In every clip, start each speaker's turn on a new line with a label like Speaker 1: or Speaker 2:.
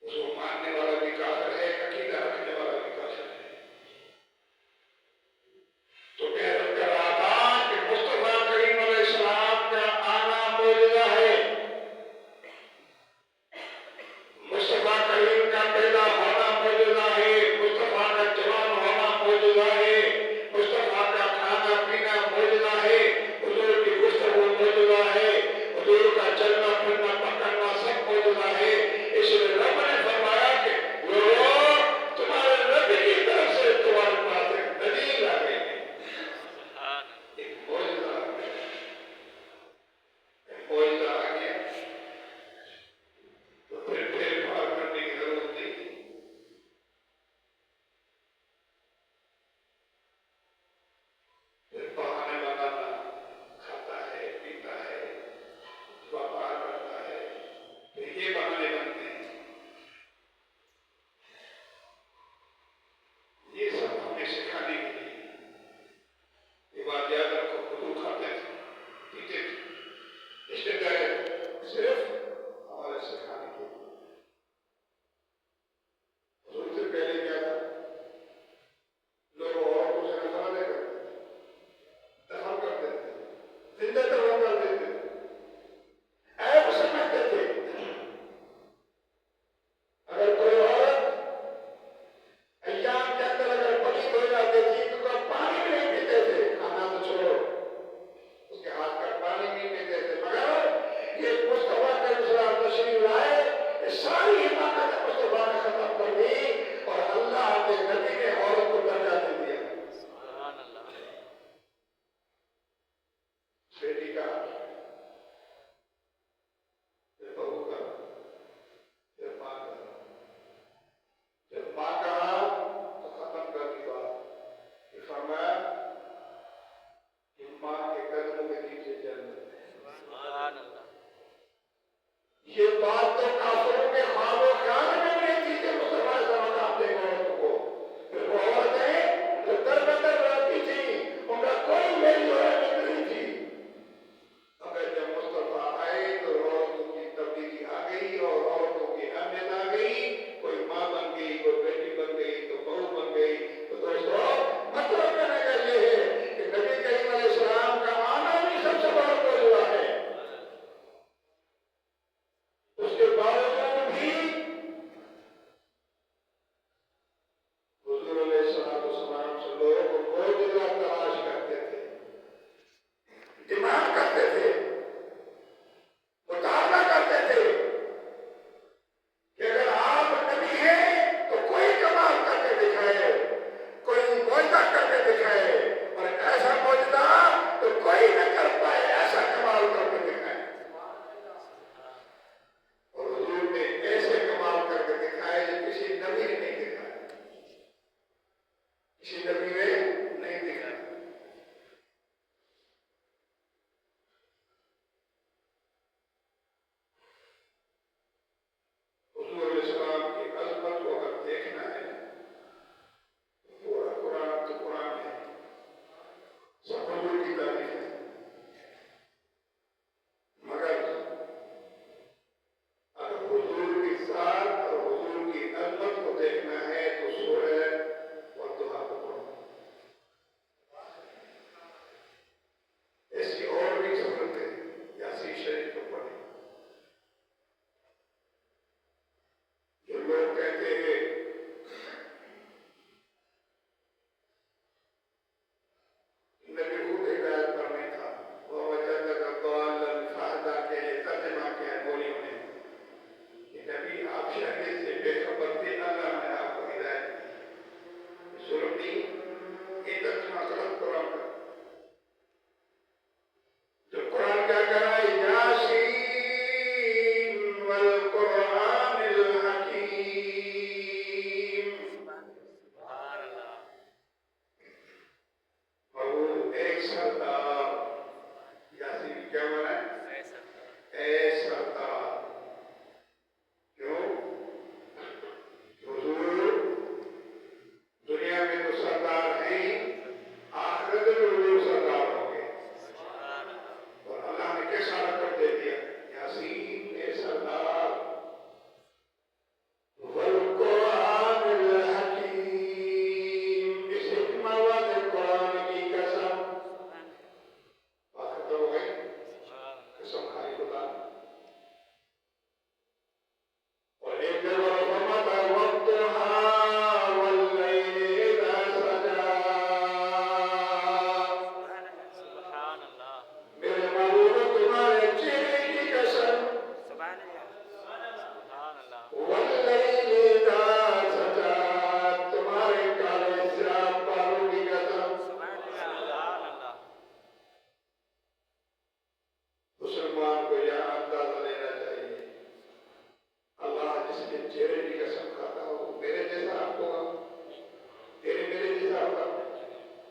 Speaker 1: اس کو ماننے والا بھی کافر ہے، عقیدہ رکھنے والا بات تو کافروں کے خواب و خیال میں نہیں تھی کہ مسلمان کا مقام دے گا عورتوں کو. پھر وہ عورتیں جو در بدر رہتی تھی ان کا کوئی میل جول نہیں تھی. مگر جب مصطفیٰ آئے تو عورتوں کی تبدیلی آ گئی اور عورتوں کی اہمیت آ گئی. کوئی ماں بن گئی, کوئی بیٹی بن گئی, تو بہو بن گئی. تو دوستو مطلب کہنے کا یہ ہے کہ نبی کریم علیہ السلام کا آنا بھی سب سے بڑا موجودہ ہے. اس کے باوجود بھی حضور علیہ السلام سے لوگ معجزہ تلاش کرتے تھے, ڈیمانڈ کرتے تھے, مطالبہ کرتے تھے کہ اگر آپ نبی ہیں تو کوئی کمال کر کے دکھائے, کوئی معجزہ کر کے دکھائے, اور ایسا معجزہ تو کوئی نہ کر پائے, ایسا کمال کر کے دکھائے. اور حضور نے ایسے کمال کر کے دکھائے جو کسی نبی نے نہیں دکھایا, کسی نبی نے نہیں دکھایا. حضور علیہ السلام کی عظمت کو اگر دیکھنا ہے تو پورا قرآن تو قرآن ہے, سب حضور کی تعریف ہے. مگر اگر حضور کی ذات اور حضور کی عظمت کو دیکھنا ہے تو سورہ والضحیٰ کو پڑھو. ایسی اور بھی ضرورت ہے, یاسین شریف کو پڑھیں. جو لوگ کہتے ہیں نبی خود ہدایت پر نہیں تھا, وَوَجَدَكَ ضَالًّا فَهَدَىٰ کے لیے ترجمہ کیا ہے بولیوں نے کہ نبی آپ شریعت سے بے خبر تھے, اللہ نے آپ کو ہدایت دی. ظلم نہیں, یہ ترجمہ غلط قرآن کا. جو قرآن کیا کہہ رہا ہے, یاسین والقرآن الحکیم. اور وہ ایک سردار, یاسین کیا مانا ہے, اے سردار. کیوں؟ حضور دنیا میں تو سردار ہیں, آخرت میں حضور سردار ہوں گے. اور اللہ نے کیسا رقم دے دیا, یاسین اے سردار, والقرآن الحکیم, اس حکمت والے قرآن کی قسم. بات ختم ہو گئی, قسم کھائی خدا. اور ایک جگہ فرماتا ہے والضحیٰ واللیل اذا سجا. میرے محبوب تمہارے چہرے کی قسم, واللیل اذا سجا, تمہارے کالے سیاہ بالوں کی قسم. مسلمان کو یہاں اندازہ لینا چاہیے, اللہ جس کے چہرے کی قسم کھاتا ہو وہ میرے جیسا آپ ہوگا, تیرے میرے جیسا ہوگا.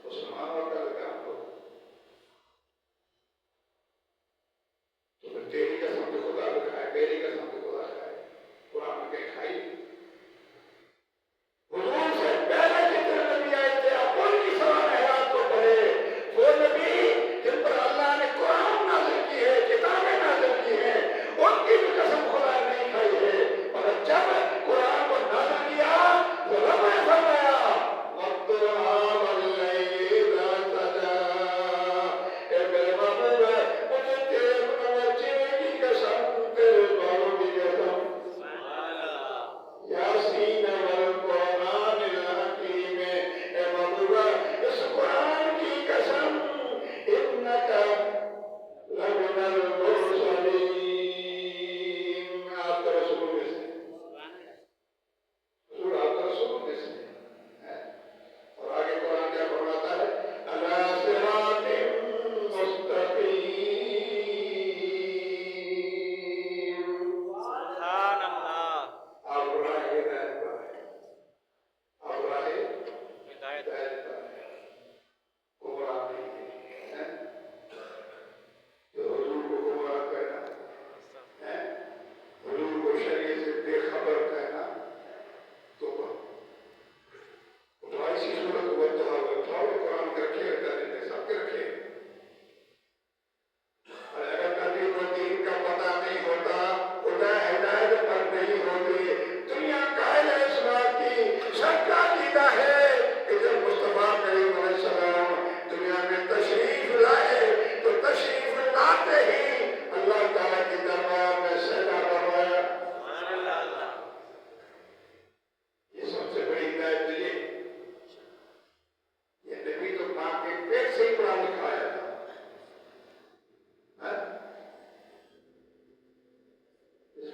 Speaker 1: مسلمانوں کا کام ہو تو پھر تیری قسم تو خدا بھی کھائے, میری قسم تو خدا کھائے. قرآن میں کہیں کھائی,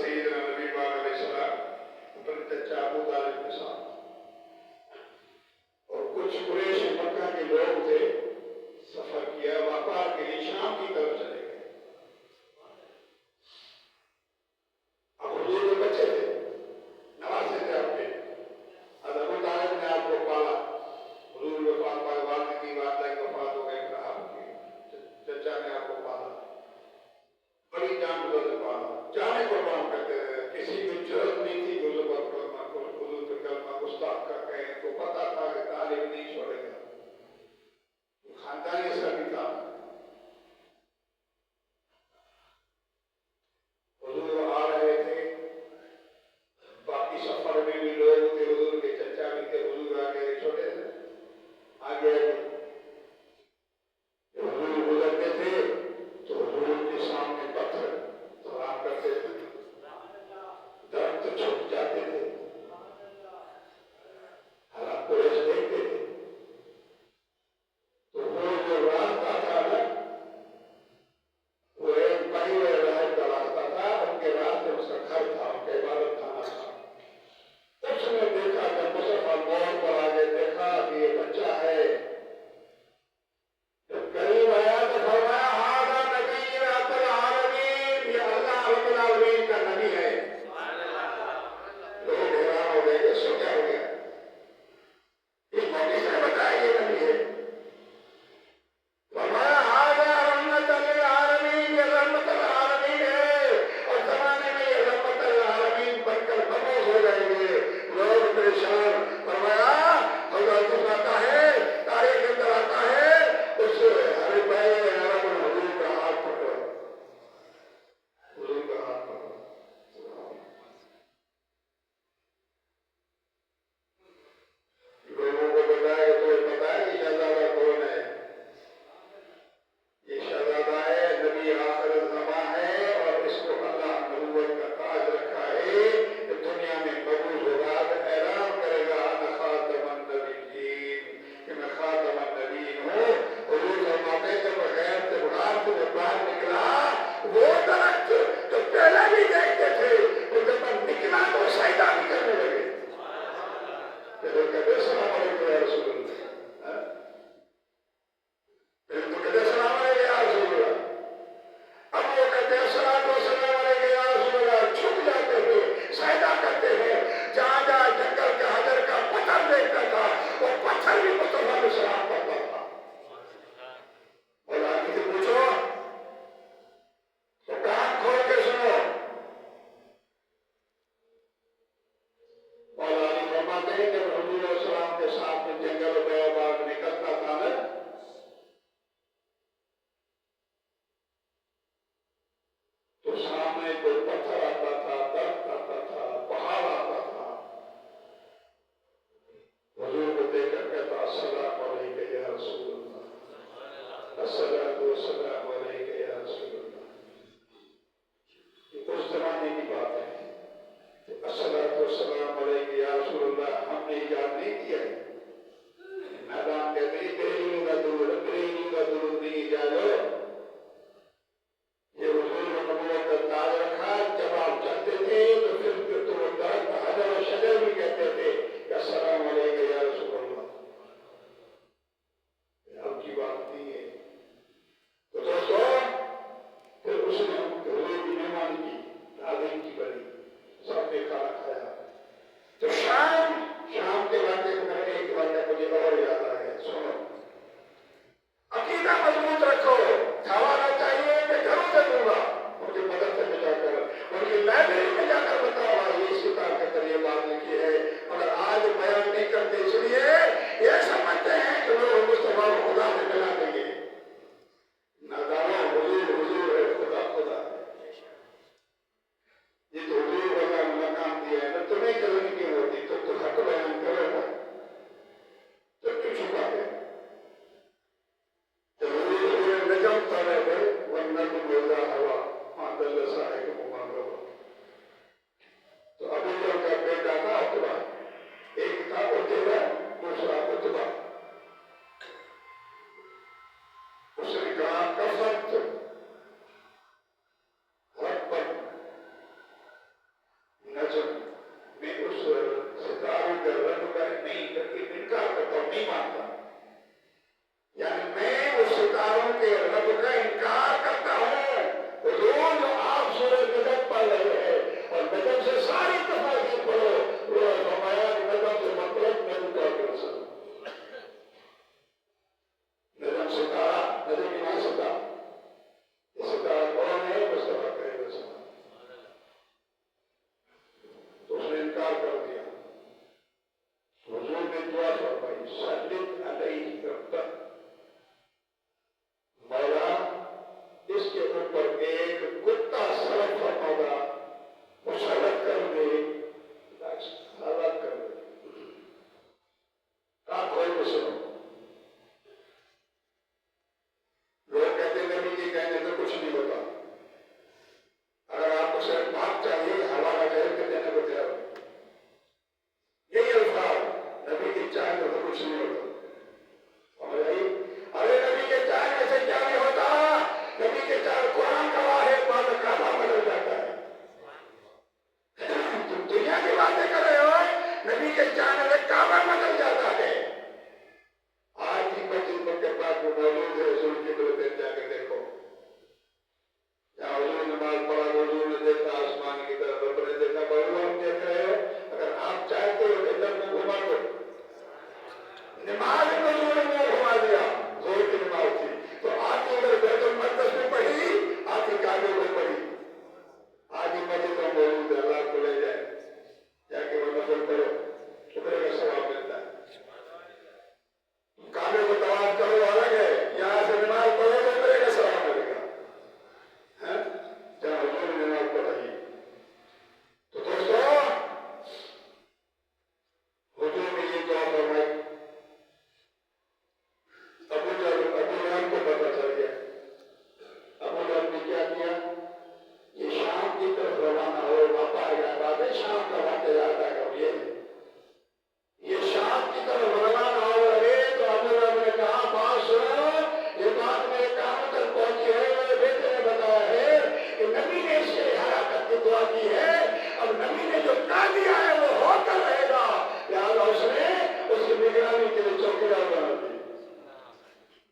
Speaker 1: سیدنا نبی پاک علیہ السلام اپنے چچا ابو طالب کے ساتھ اور کچھ قریش مکہ کے لوگ تھے، سفر کیا، وقار کے لیے شام کی طرف چلے گئے۔ اب حضور کے بچے تھے، نواسے تھے آپ کے، ابو طالب نے آپ کو پالا، حضور وفات پائے، والد کی والدہ کی وفات ہو گئی، پھر آپ کی چچا نے آپ کو پالا، بڑی جان گزر سے پالا، جانے قربان کرتے رہے، کسی کو ضرورت نہیں تھی کہ حضور پر کلمہ گستاخ کا کہیں، کو پتا تھا کہ طالب نہیں چھوڑے گا، خاندانی اثر بھی تھا۔ حضور آ رہے تھے، باقی سفر میں بھی لوگ تھے، حضور کے چچا بھی تھے، حضور آگے چھوٹے تھے، آگے حضور گزرتے تھے تو حضور کے سامنے پتھر سلام کرتے تھے، درخت چھپ جاتے تھے، حالات قریش دیکھتے تھے، تو وہ جو راستہ تھا نا، وہ ایک پہیے راہ کا راستہ تھا، ان کے راستے اس کا گھر تھا، ان کا عبادت خانہ تھا۔ اس نے دیکھا جب مصطفیٰ موڑ پر آگے دیکھا کہ یہ بچہ ہے، جب قریب آیا تو فرمایا ہذا نبی رب العالمین، یہ اللہ رب العالمین کا نبی ہے۔ لوگ حیران ہو گئے کہ اس کو کیا ہو گیا، اس کو کس نے بتایا یہ نبی ہے؟ فرمایا ہذا رحمت للعالمین، یہ رحمت العالمین ہے، اور زمانے میں یہ رحمت العالمین بن کر مبعوث ہو جائیں گے۔ لوگ پریشان، فرمایا حضرت آتا ہے، تاریخ کے اندر آتا ہے، اس ہر پہلے عرب حضور کا ہاتھ پکڑا، حضور کا ہاتھ پکڑا، لوگوں کو بتایا کہ تمہیں پتا ہے یہ شہزادہ کون ہے؟ یہ شہزادہ ہے، نبی آخر الزمان ہے، اور اس کو اللہ نبوت کا تاج رکھا ہے، کہ دنیا میں مبعوث ہوگا تو اعلان کرے گا انا خاتم النبیین، کہ میں خاتم النبیین ہوں۔ حضور فرماتے ہیں جب غیر سے بغار سے جب باہر نکلا، وہ درخت جو پہلے بھی دیکھتے تھے، وہ جب نکلا تو سجدہ بھی کرنے لگے۔ پھر وہ کہتے السلام علیکم یا رسول اللہ، پھر تو کہتے السلام علیکم یا رسول اللہ، اب وہ کہتے السلام علیکم یا رسول اللہ، چھپ جاتے ہیں، سجدہ کرتے ہیں۔ جہاں جہاں جنگل کا حجر کا پتھر دیکھتا تھا، وہ پتھر بھی مصطفیٰ کو سلام کرتا تھا۔ اور آگے سے پوچھو تو کان کھول کے سنو، مولا علی فرماتے ہیں جب حضور علیہ السلام کے ساتھ میں جنگل و بیابان میں نکلتا تھا نا، تو سامنے کوئی پتھر آتا تھا، درخت آتا تھا، پہاڑ آتا تھا، حضور کو دیکھ کر کہتا السلام علیکم یا رسول اللہ، السلام علیکم یا رسول اللہ۔ یہ اس زمانے کی بات ہے، السلام علیکم یا رسول اللہ ہم نے ایجاد نہیں کیا ہے۔ میدان کہتے ہیں انگریزیوں کا درود نہیں ایجاد ہو، یہ حضور نے نبوت کا تاج رکھا، جب آپ چلتے تھے سے بات چاہیے حوالہ کر کے دینے کو تیار ہو. یہی الفاظ نبی کی چائے میں تو کچھ نہیں ہوتا. ارے نبی کے چائے میں سے کیا نہیں ہوتا؟ نبی کے چائے قرآن گواہ ہے بعد کعبہ بدل جاتا ہے. تم دنیا کی باتیں کر رہے ہو، نبی کے چائے میں کعبہ بدل جاتا ہے. آج کی مسجد کے پاس جو موجود ہے حضور کی بلندی جا کے دیکھو. جہاں حضور نماز پڑھا حضور نے دیکھا آسمان کی طرف رب نے دیکھا بہو ہم دیکھ رہے ہو. اگر آپ چاہتے ہو ادھر میں گھما دو. نماز میں حضور نے منہ گھما دیا، زور کی نماز تھی تو آپ ادھر بیت المقدس میں پڑھی، آپ کی کعبے میں پڑھی. آج کی مسجد میں موجود ہے. اللہ کو لے جائے جا کے وہ نفل کرو، کتنے کا ثواب ملتا ہے. کعبے کو طواف کرو الگ ہے، یہاں سے نماز پڑھو تو کتنے کا ثواب ملے گا. جہاں حضور نے نماز پڑھائی. تو دوستو حضور نے یہ دعا فرمائی. ابو جہل کو پتہ چل گیا. ابو جہل نے کیا کیا؟ یہ شام کی طرف روانہ ہو. واپس آ گیا. بات ہے شام کا واقعہ یاد آ گیا. یہ شام کی طرف روانہ ہو رہے تو ابو جہل نے کہا بات سنو، یہ بات میرے کانوں تک پہنچی ہے. میرے بیٹے نے بتایا ہے کہ نبی نے اس کے ہلاکت کی دعا کی ہے. اب نبی نے جو کہہ دیا ہے وہ ہو کر رہے گا. لہٰذا اس نے اس کی نگرانی کے لیے چوکیدار بنا دی.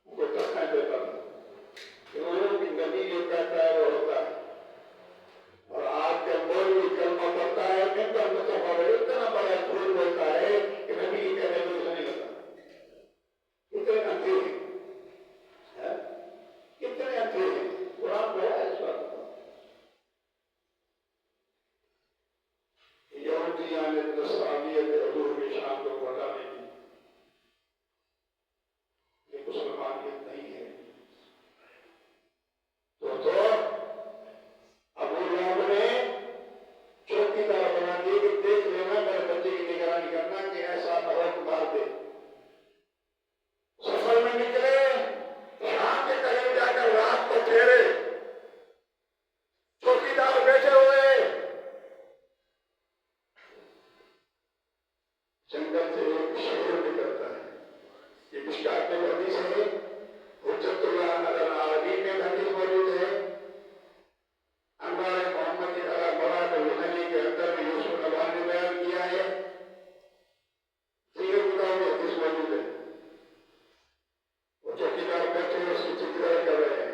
Speaker 1: ان کو تنخواہ دیتا تھا. نبی جو کہتا ہے وہ ہوتا ہے. اور آج کے مولوی کلمہ پڑھتا ہے ممبر مصطفیٰ میں اتنا بڑا جھوٹ بولتا ہے کہ نبی کی کہنے میں اسے نہیں ہوتا. کتنے اندھے ہیں، کتنے اندھے ہیں. قرآن میں ہے اس بات کو. یہودیان نصرانیت حضور کی شان کو بڑھانے کی یہ مسلمانیت نہیں ہے. تو ابو لہب نے چوکیدار بنا دیے کہ دیکھ لینا میرے بچے کی نگرانی کرنا کہ ایسا نہ ہو کہ مار دے. سفر میں نکلے، شام کے قریب جا کر رات کو ٹھہرے. چوکیدار بیٹھے ہوئے. جنگل سے ایک شیر نکلتا ہے. یہ مشکات میں حدیث ہے. حجت اللہ علی العالمین میں حدیث موجود ہے. انوار محمد کی طرح بڑا لدھنی کے اندر میں یوسف نبان نے بیان کیا ہے. دیگر کتابوں میں حدیث موجود ہے. وہ چوکیدار بیٹھے اس کی چوکیداری کر رہے ہیں.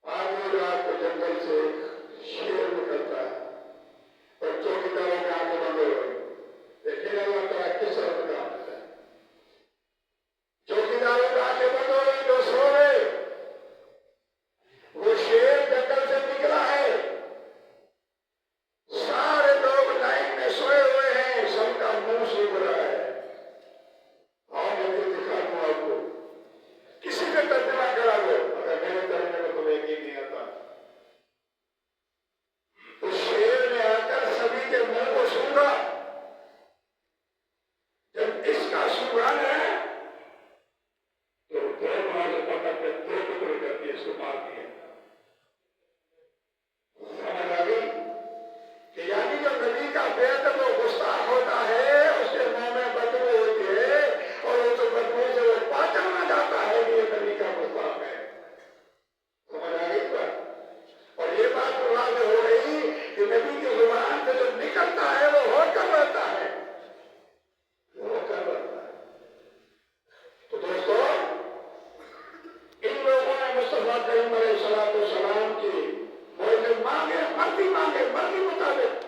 Speaker 1: آدھی رات کو جنگل سے ایک شیر نکلتا ہے اور چوکیداروں کے آنکھیں بندے ہوئے. لیکن اللہ تعالیٰ کس طرح کا کام کرتا ہے. چوکیداروں کے آنکھیں بند ہو گئی جو سو رہے. وہ شیر جنگل سے نکلا ہے. سارے لوگ لائن میں سوئے ہوئے ہیں. سب کا منہ سوکھ رہا ہے. اور میں دکھا دوں آپ کو. کسی سے ترجمہ کرا دو اگر میرے ترجمے کو تمہیں یقین نہیں آتا. اس شیر نے آ کر سبھی کے منہ کو سونگا. جب اس کا سونگان ہے تو دو بار پکڑ کے دو ٹکڑے کر کے اس کو مار دیا. سمجھ آ گئی کہ یعنی جو نبی کا بیت وہ گستاخ ہوتا ہے اس کے منہ میں بدبو ہوتی ہے اور اس بدبو سے وہ پہچانا جاتا ہے کہ یہ نبی کا گستاخ ہے. سمجھ آ گئی بات. اور یہ بات واضح ہو رہی کہ نبی کی زبان سے جو نکلتا ہے وہ ہو کر رہتا ہے. وہ ہو کر رہتا ہے. تو دوستو ان لوگوں نے مصطفیٰ کریم علیہ الصلوۃ والسلام کی معجزے مانگے مرضی مطابق.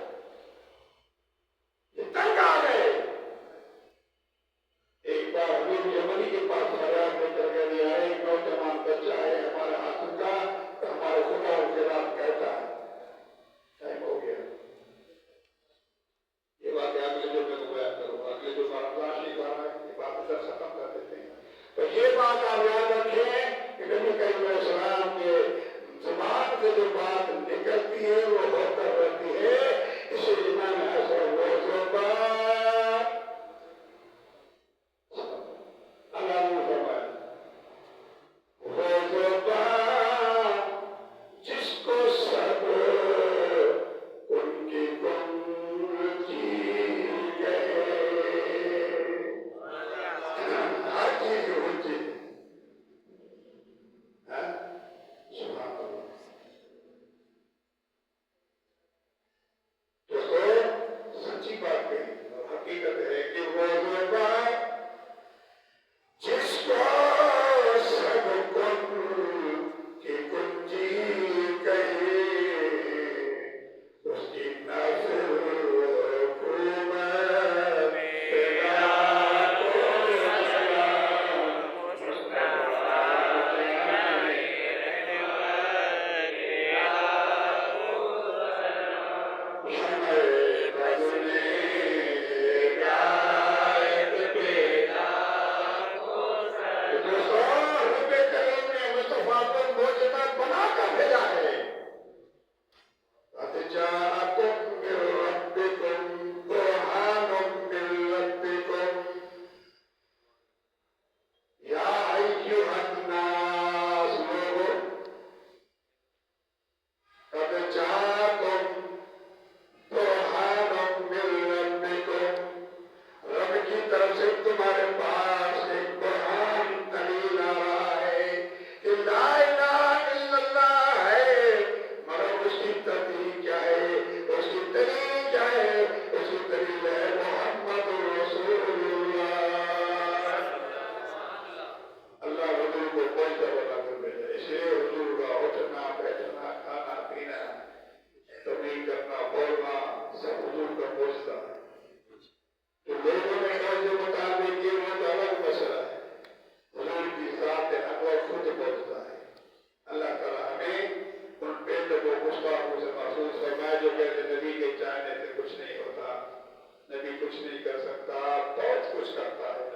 Speaker 1: یہ تنگ آ گئے. ایک بار حبیب یمنی کے پاس فریاد لے کر کے لیا ہے. ایک نوجوان بچہ ہے ہمارے حاکم کا. ہمارے خدا ان کے رات کہتا ہے ٹائم ہو گیا. یہ بات اگلے جو میں کو بیان کروں گا. اگلے جو رمضان شریف آ رہا ہے یہ بات ادھر ختم کر دیتے ہیں. تو یہ بات آپ یاد رکھیں کہ نبی کریم علیہ السلام کے نے ان بیٹوں کو گستاخوں سے محسوس فرمایا جو کہتے نبی کے چاہنے سے کچھ نہیں ہوتا، نبی کچھ نہیں کر سکتا، بہت کچھ کرتا ہے،